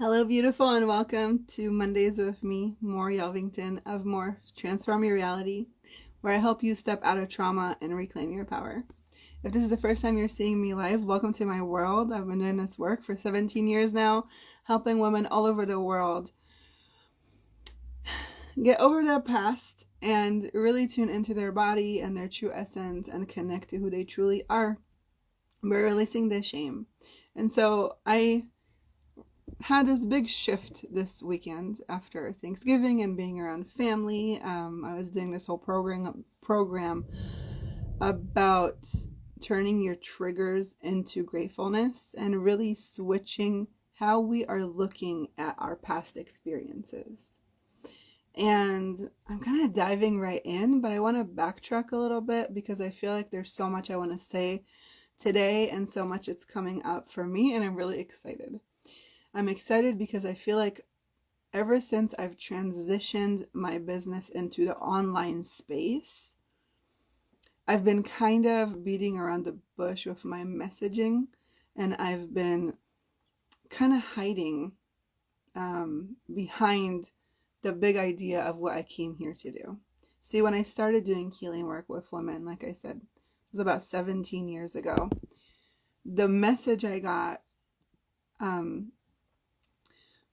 Hello, beautiful, and welcome to Mondays with me, More Yelvington of More Transform Your Reality, where I help you step out of trauma and reclaim your power. If this is the first time you're seeing me live, welcome to my world. I've been doing this work for 17 years now, helping women all over the world get over their past and really tune into their body and their true essence and connect to who they truly are by releasing the shame. And so I had this big shift this weekend after Thanksgiving and being around family. I was doing this whole program about turning your triggers into gratefulness and really switching how we are looking at our past experiences. And I'm kind of diving right in, but I want to backtrack a little bit because I feel like there's so much I want to say today and so much it's coming up for me, and I'm really excited. I'm excited because I feel like ever since I've transitioned my business into the online space, I've been kind of beating around the bush with my messaging, and I've been kind of hiding behind the big idea of what I came here to do. See, when I started doing healing work with women, like I said, it was about 17 years ago, the message I got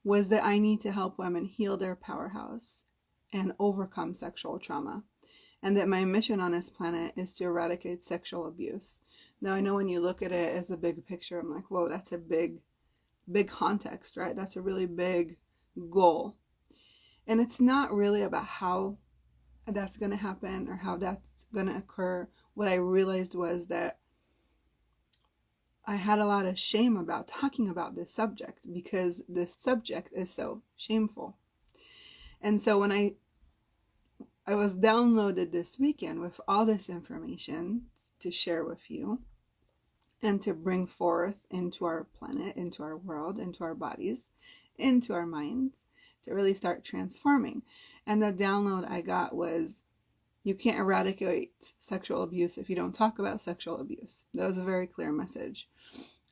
was that I need to help women heal their powerhouse and overcome sexual trauma, and that my mission on this planet is to eradicate sexual abuse. Now, I know when you look at it as a big picture, I'm like, whoa, that's a big context, right? That's a really big goal. And it's not really about how that's going to happen or how that's going to occur. What I realized was that I had a lot of shame about talking about this subject because this subject is so shameful. And so when I was downloaded this weekend with all this information to share with you and to bring forth into our planet, into our world, into our bodies, into our minds, to really start transforming. And the download I got was, you can't eradicate sexual abuse if you don't talk about sexual abuse. That was a very clear message.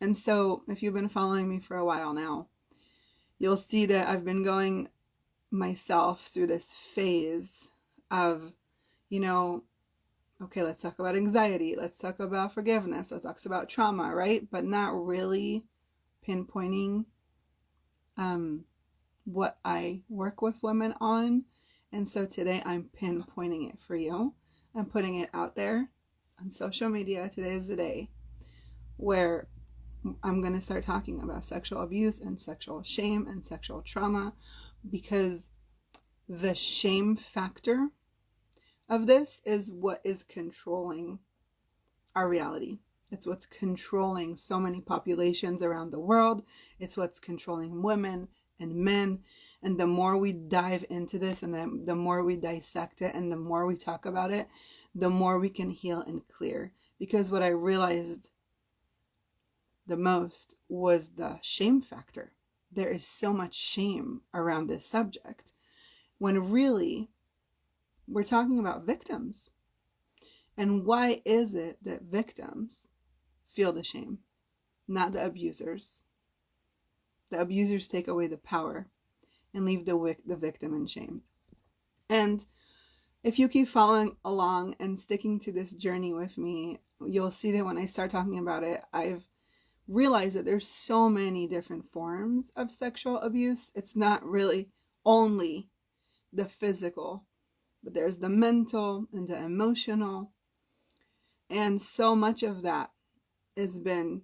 And so if you've been following me for a while now, you'll see that I've been going myself through this phase of, okay, let's talk about anxiety, let's talk about forgiveness, let's talk about trauma, right? But not really pinpointing what I work with women on. And so today I'm pinpointing it for you. I'm putting it out there on social media. Today is the day where I'm going to start talking about sexual abuse and sexual shame and sexual trauma, because the shame factor of this is what is controlling our reality. It's what's controlling so many populations around the world. It's what's controlling women and men. And the more we dive into this and the more we dissect it and the more we talk about it, the more we can heal and clear. Because what I realized the most was the shame factor. There is so much shame around this subject when really we're talking about victims. And why is it that victims feel the shame, not the abusers? The abusers take away the power and leave the victim in shame. And if you keep following along and sticking to this journey with me, you'll see that when I start talking about it, I've realized that there's so many different forms of sexual abuse. It's not really only the physical, but there's the mental and the emotional. And so much of that has been,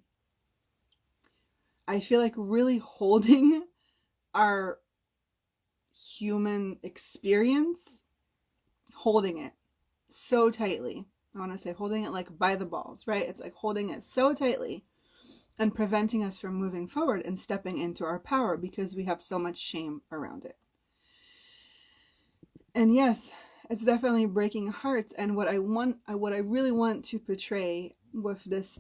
I feel like, really holding our human experience, holding it so tightly. I want to say holding it like by the balls, right? It's like holding it so tightly and preventing us from moving forward and stepping into our power because we have so much shame around it. And yes, it's definitely breaking hearts. And what I really want to portray with this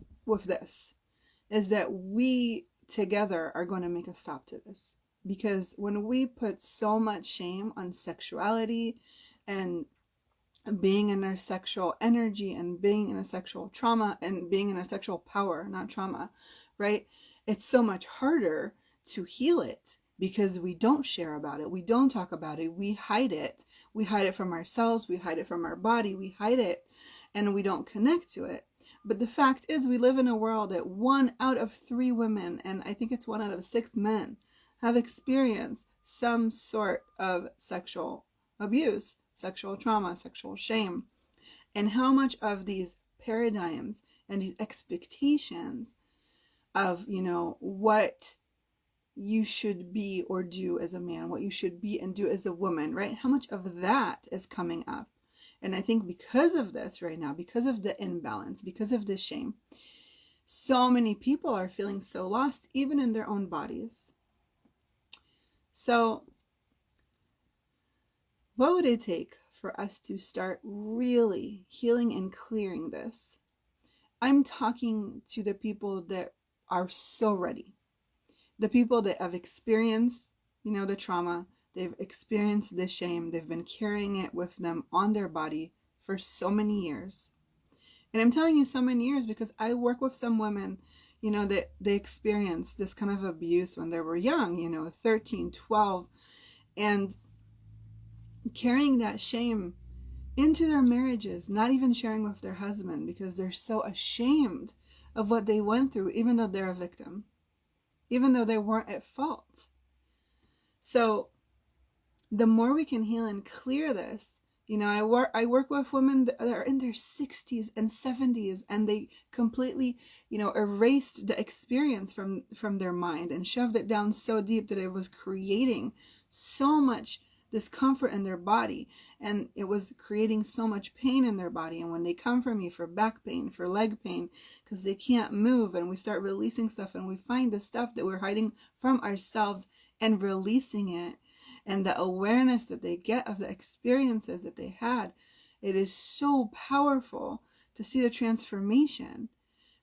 is that we together are going to make a stop to this. Because when we put so much shame on sexuality and being in our sexual energy and being in a sexual trauma and being in a sexual power, not trauma, right? It's so much harder to heal it because we don't share about it. We don't talk about it. We hide it. We hide it from ourselves. We hide it from our body. We hide it and we don't connect to it. But the fact is, we live in a world that 1 out of 3 women, and I think it's 1 out of 6 men, have experienced some sort of sexual abuse, sexual trauma, sexual shame. And how much of these paradigms and these expectations of, what you should be or do as a man, what you should be and do as a woman, right? How much of that is coming up? And I think because of this right now, because of the imbalance, because of the shame, so many people are feeling so lost, even in their own bodies. So what would it take for us to start really healing and clearing this? I'm talking to the people that are so ready. The people that have experienced, the trauma, they've experienced the shame, they've been carrying it with them on their body for so many years. And I'm telling you so many years because I work with some women, that they experienced this kind of abuse when they were young, 13, 12, and carrying that shame into their marriages, not even sharing with their husband because they're so ashamed of what they went through, even though they're a victim, even though they weren't at fault. So the more we can heal and clear this, I work with women that are in their 60s and 70s, and they completely, erased the experience from their mind and shoved it down so deep that it was creating so much discomfort in their body, and it was creating so much pain in their body. And when they come for me for back pain, for leg pain, because they can't move, and we start releasing stuff, and we find the stuff that we're hiding from ourselves and releasing it, and the awareness that they get of the experiences that they had, it is so powerful to see the transformation,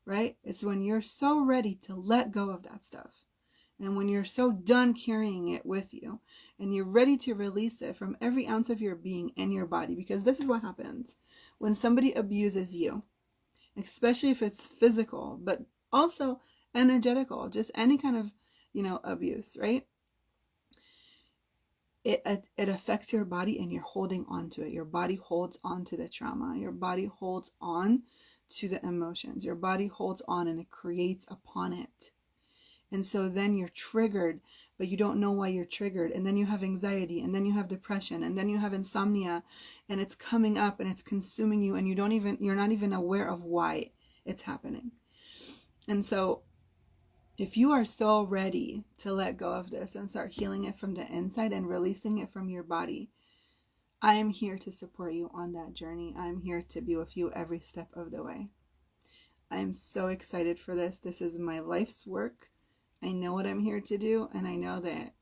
right? It's when you're so ready to let go of that stuff, and when you're so done carrying it with you, and you're ready to release it from every ounce of your being and your body. Because this is what happens when somebody abuses you, especially if it's physical, but also energetical, just any kind of, abuse, right? It affects your body, and you're holding on to it. Your body holds on to the trauma. Your body holds on to the emotions. Your body holds on, and it creates upon it. And so then you're triggered, but you don't know why you're triggered. And then you have anxiety, and then you have depression, and then you have insomnia, and it's coming up and it's consuming you, and you're not even aware of why it's happening. And so if you are so ready to let go of this and start healing it from the inside and releasing it from your body, I am here to support you on that journey. I'm here to be with you every step of the way. I am so excited for this. This is my life's work. I know what I'm here to do, and I know that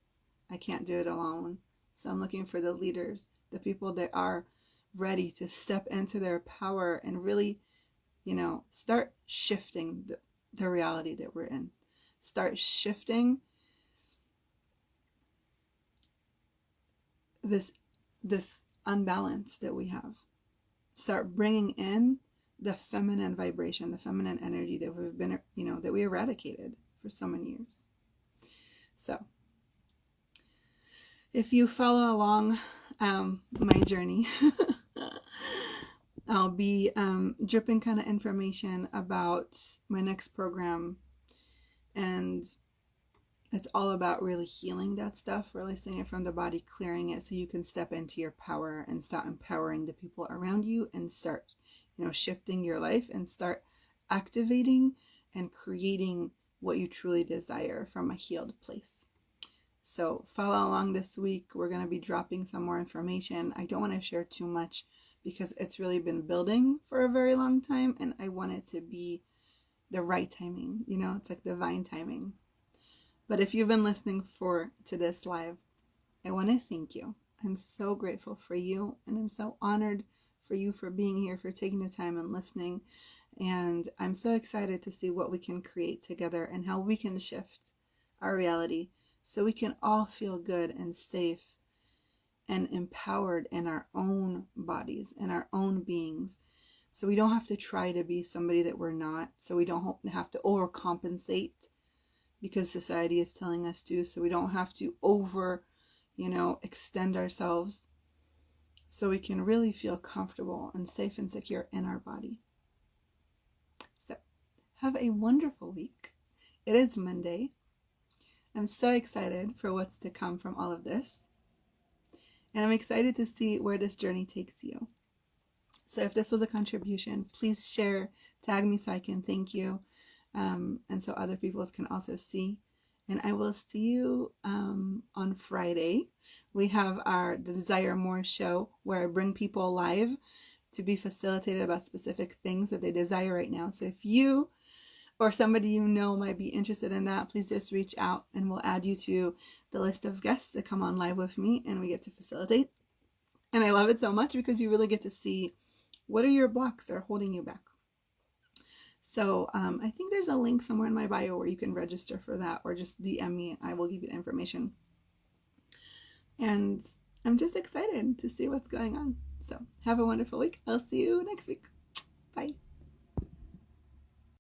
I can't do it alone. So I'm looking for the leaders, the people that are ready to step into their power and really, start shifting the reality that we're in. Start shifting this unbalance that we have. Start bringing in the feminine vibration, the feminine energy that we've been, that we eradicated for so many years. So if you follow along my journey, I'll be dripping kind of information about my next program, and it's all about really healing that stuff, releasing it from the body, clearing it so you can step into your power and start empowering the people around you, and start, shifting your life and start activating and creating what you truly desire from a healed place. So follow along this week. We're going to be dropping some more information. I don't want to share too much because it's really been building for a very long time, and I want it to be the right timing. It's like divine timing. But if you've been listening to this live, I want to thank you. I'm so grateful for you, and I'm so honored for you for being here, for taking the time and listening. And I'm so excited to see what we can create together and how we can shift our reality so we can all feel good and safe and empowered in our own bodies and our own beings. So we don't have to try to be somebody that we're not. So we don't have to overcompensate because society is telling us to, so we don't have to extend ourselves, so we can really feel comfortable and safe and secure in our body. So have a wonderful week. It is Monday. I'm so excited for what's to come from all of this. And I'm excited to see where this journey takes you. So if this was a contribution, please share, tag me so I can thank you, and so other people can also see. And I will see you on Friday. We have the Desire More show, where I bring people live to be facilitated about specific things that they desire right now. So if you or somebody you know might be interested in that, please just reach out and we'll add you to the list of guests to come on live with me, and we get to facilitate. And I love it so much because you really get to see what are your blocks that are holding you back. So I think there's a link somewhere in my bio where you can register for that, or just DM me and I will give you the information. And I'm just excited to see what's going on. So have a wonderful week. I'll see you next week. Bye.